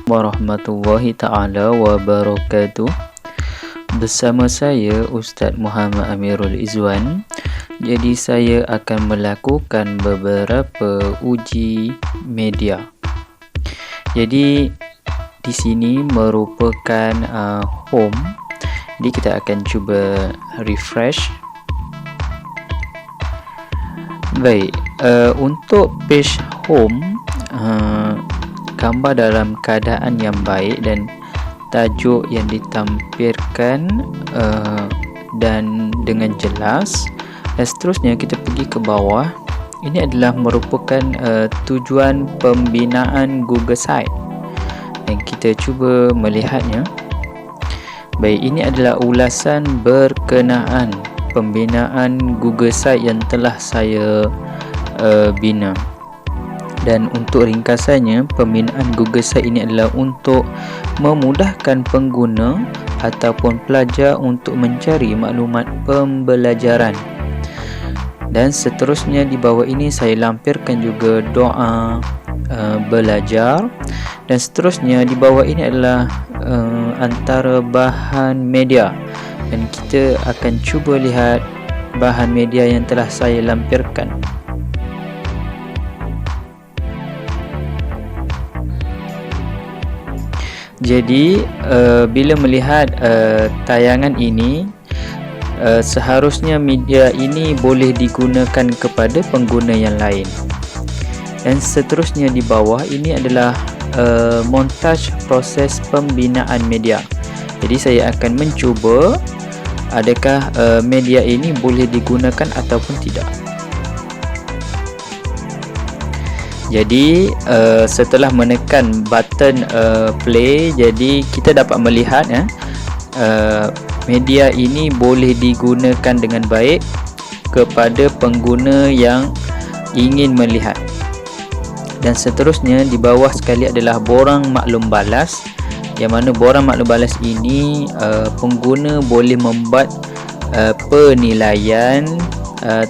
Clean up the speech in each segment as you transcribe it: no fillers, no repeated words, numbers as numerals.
Warahmatullahi ta'ala wabarakatuh. Bersama saya Ustaz Muhammad Amirul Izwan. Jadi saya akan melakukan beberapa uji media. Jadi di sini merupakan home. Jadi kita akan cuba refresh. Baik, untuk page home, gambar dalam keadaan yang baik dan tajuk yang ditampilkan dan dengan jelas. Dan seterusnya kita pergi ke bawah. Ini adalah merupakan tujuan pembinaan Google Site, dan kita cuba melihatnya. Baik, ini adalah ulasan berkenaan pembinaan Google Site yang telah saya bina. Dan untuk ringkasannya, pembinaan Google Site ini adalah untuk memudahkan pengguna ataupun pelajar untuk mencari maklumat pembelajaran. Dan seterusnya di bawah ini saya lampirkan juga doa belajar. Dan seterusnya di bawah ini adalah antara bahan media, dan kita akan cuba lihat bahan media yang telah saya lampirkan. Jadi bila melihat tayangan ini, seharusnya media ini boleh digunakan kepada pengguna yang lain. Dan seterusnya di bawah ini adalah montaj proses pembinaan media. Jadi saya akan mencuba adakah media ini boleh digunakan ataupun tidak. Jadi setelah menekan button play, jadi kita dapat melihat media ini boleh digunakan dengan baik kepada pengguna yang ingin melihat. Dan seterusnya di bawah sekali adalah borang maklum balas, yang mana borang maklum balas ini pengguna boleh membuat penilaian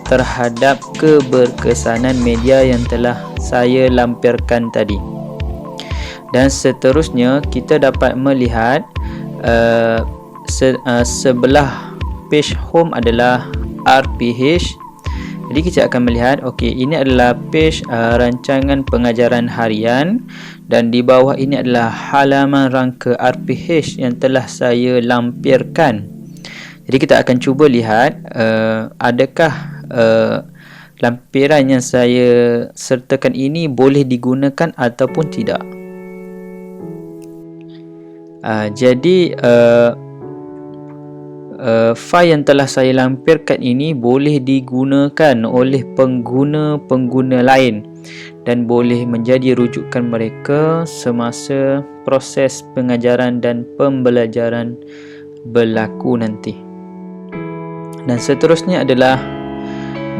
terhadap keberkesanan media yang telah saya lampirkan tadi. Dan seterusnya kita dapat melihat sebelah page home adalah RPH. Jadi kita akan melihat, okey, ini adalah page rancangan pengajaran harian, dan di bawah ini adalah halaman rangka RPH yang telah saya lampirkan. Jadi kita akan cuba lihat adakah lampiran yang saya sertakan ini boleh digunakan ataupun tidak. Jadi file yang telah saya lampirkan ini boleh digunakan oleh pengguna-pengguna lain dan boleh menjadi rujukan mereka semasa proses pengajaran dan pembelajaran berlaku nanti. Dan seterusnya adalah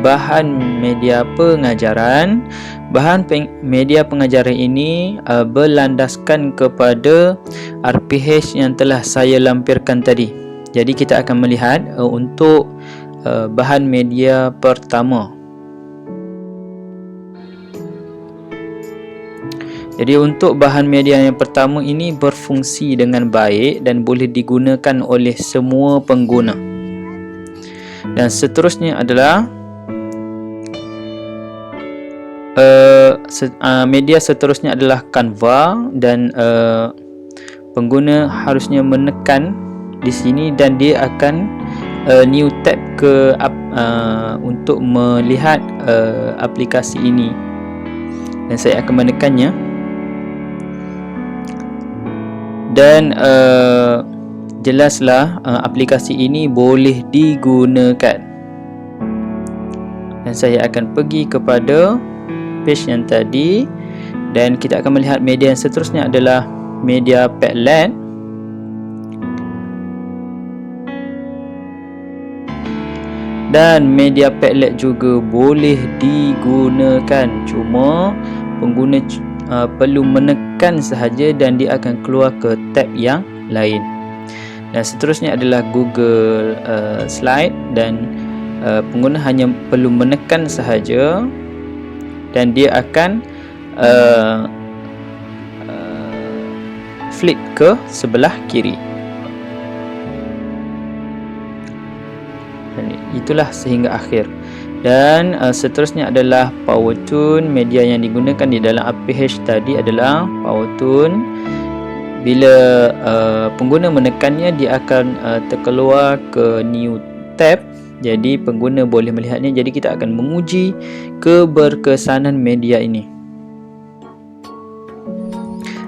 bahan media pengajaran. Bahan media pengajaran ini berlandaskan kepada RPH yang telah saya lampirkan tadi. Jadi kita akan melihat untuk bahan media pertama. Jadi untuk bahan media yang pertama ini berfungsi dengan baik dan boleh digunakan oleh semua pengguna. Dan seterusnya adalah media seterusnya adalah Canva, dan pengguna harusnya menekan di sini dan dia akan new tab ke untuk melihat aplikasi ini, dan saya akan menekannya. Dan jelaslah aplikasi ini boleh digunakan. Dan saya akan pergi kepada page yang tadi, dan kita akan melihat media yang seterusnya adalah media Padlet. Dan media Padlet juga boleh digunakan, cuma pengguna perlu menekan sahaja dan dia akan keluar ke tab yang lain. Dan seterusnya adalah Google Slide, dan pengguna hanya perlu menekan sahaja dan dia akan flip ke sebelah kiri. Dan itulah sehingga akhir. Dan seterusnya adalah power tune. Media yang digunakan di dalam RPH tadi adalah power tune. Bila pengguna menekannya, dia akan terkeluar ke new tab. Jadi pengguna boleh melihatnya. Jadi kita akan menguji keberkesanan media ini.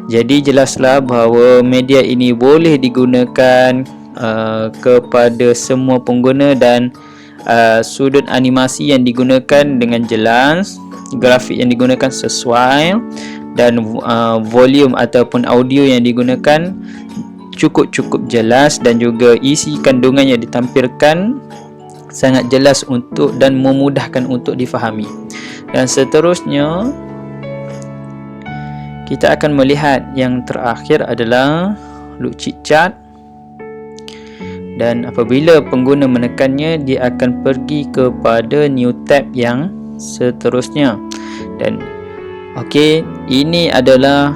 Jadi jelaslah bahawa media ini boleh digunakan kepada semua pengguna, dan sudut animasi yang digunakan dengan jelas, grafik yang digunakan sesuai, dan volume ataupun audio yang digunakan cukup jelas, dan juga isi kandungan yang ditampilkan sangat jelas untuk dan memudahkan untuk difahami. Dan seterusnya kita akan melihat yang terakhir adalah Lucid Chart. Dan apabila pengguna menekannya, dia akan pergi kepada new tab yang seterusnya. Dan okey, ini adalah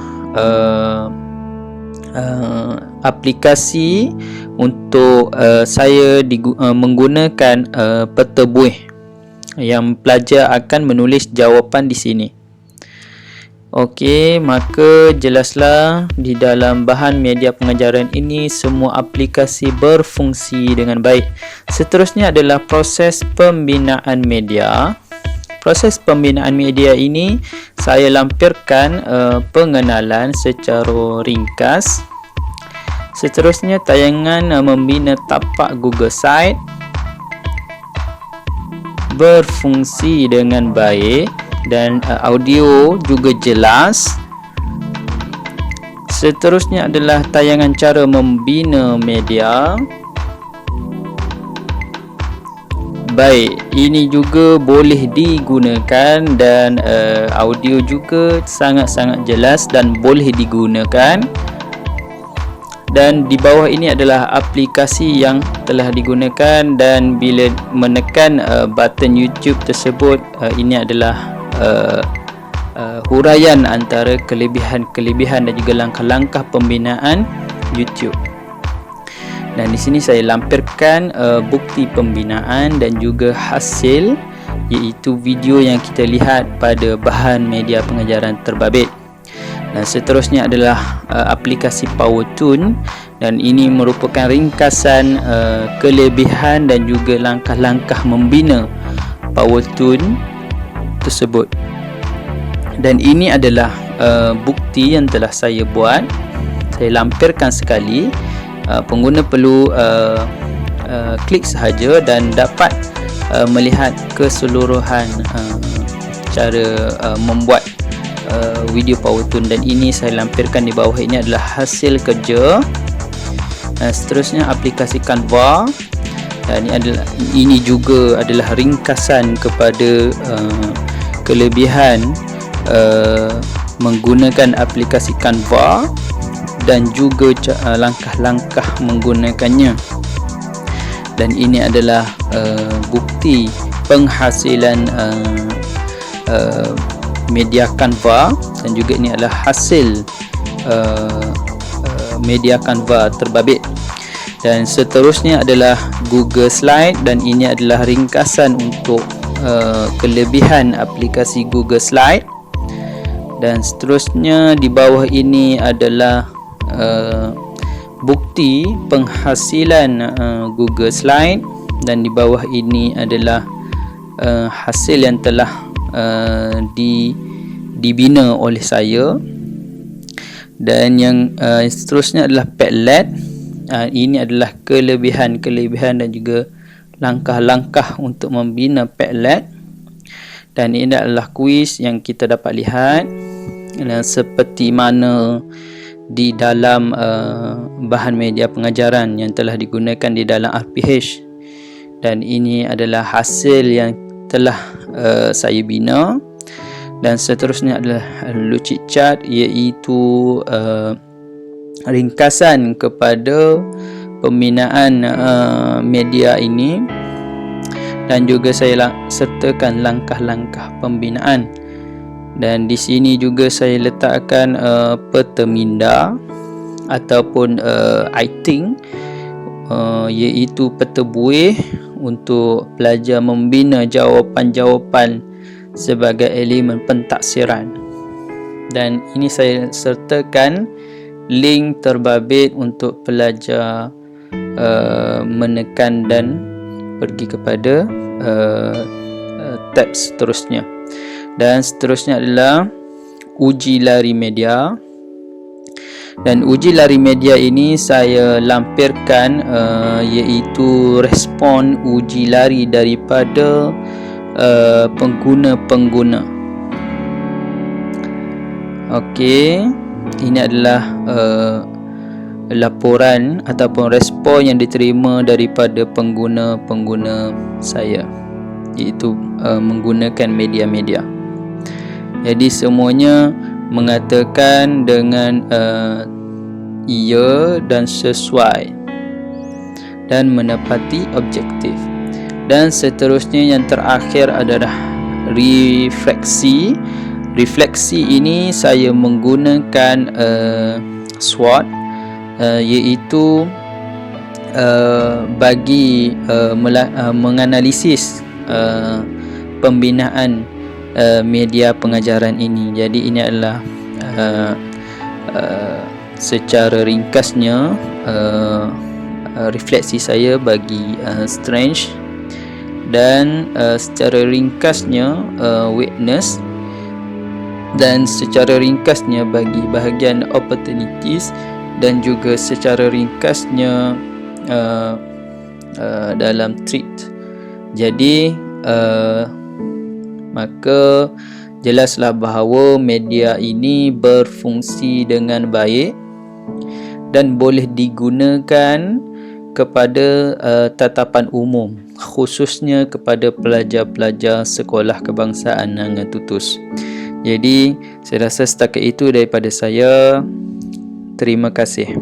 aplikasi untuk saya menggunakan peta buih, yang pelajar akan menulis jawapan di sini. Okey, maka jelaslah di dalam bahan media pengajaran ini semua aplikasi berfungsi dengan baik. Seterusnya adalah proses pembinaan media. Proses pembinaan media ini saya lampirkan pengenalan secara ringkas. Seterusnya tayangan membina tapak Google Site berfungsi dengan baik, dan audio juga jelas. Seterusnya adalah tayangan cara membina media. Baik, ini juga boleh digunakan, dan audio juga sangat-sangat jelas dan boleh digunakan. Dan di bawah ini adalah aplikasi yang telah digunakan, dan bila menekan button YouTube tersebut, ini adalah huraian antara kelebihan-kelebihan dan juga langkah-langkah pembinaan YouTube. Dan di sini saya lampirkan bukti pembinaan dan juga hasil, iaitu video yang kita lihat pada bahan media pengajaran terbabit. Dan seterusnya adalah aplikasi PowerTune, dan ini merupakan ringkasan kelebihan dan juga langkah-langkah membina PowerTune tersebut. Dan ini adalah bukti yang telah saya buat. Saya lampirkan sekali. Pengguna perlu klik sahaja dan dapat melihat keseluruhan cara membuat video PowerTune. Dan ini saya lampirkan di bawah ini adalah hasil kerja. Seterusnya aplikasi Canva, dan ini juga adalah ringkasan kepada kelebihan menggunakan aplikasi Canva dan juga langkah-langkah menggunakannya. Dan ini adalah bukti penghasilan media Canva, dan juga ini adalah hasil media Canva terbabit. Dan seterusnya adalah Google Slide, dan ini adalah ringkasan untuk kelebihan aplikasi Google Slide. Dan seterusnya di bawah ini adalah bukti penghasilan Google Slide, dan di bawah ini adalah hasil yang telah dibina oleh saya. Dan yang seterusnya adalah Padlet. Ini adalah kelebihan-kelebihan dan juga langkah-langkah untuk membina Padlet. Dan ini adalah kuis yang kita dapat lihat, seperti mana di dalam bahan media pengajaran yang telah digunakan di dalam RPH. Dan ini adalah hasil yang telah saya bina. Dan seterusnya adalah Lucid Chart, iaitu ringkasan kepada pembinaan media ini, dan juga saya sertakan langkah-langkah pembinaan. Dan di sini juga saya letakkan peta minda, ataupun I think iaitu peta buih untuk pelajar membina jawapan-jawapan sebagai elemen pentaksiran. Dan ini saya sertakan link terbabit untuk pelajar menekan dan pergi kepada tab seterusnya. Dan seterusnya adalah uji lari media. Dan uji lari media ini saya lampirkan iaitu respon uji lari daripada pengguna-pengguna. Okey, ini adalah laporan ataupun respon yang diterima daripada pengguna-pengguna saya, iaitu menggunakan media-media. Jadi semuanya mengatakan dengan ya dan sesuai dan menepati objektif. Dan seterusnya yang terakhir adalah refleksi. Refleksi ini saya menggunakan SWOT, iaitu bagi menganalisis pembinaan media pengajaran ini. Jadi ini adalah secara ringkasnya refleksi saya bagi strength, dan secara ringkasnya weakness, dan secara ringkasnya bagi bahagian opportunities, dan juga secara ringkasnya dalam threat. Jadi maka jelaslah bahawa media ini berfungsi dengan baik dan boleh digunakan kepada tatapan umum, khususnya kepada pelajar-pelajar sekolah kebangsaan Nangan Tutus. Jadi saya rasa setakat itu daripada saya. Terima kasih.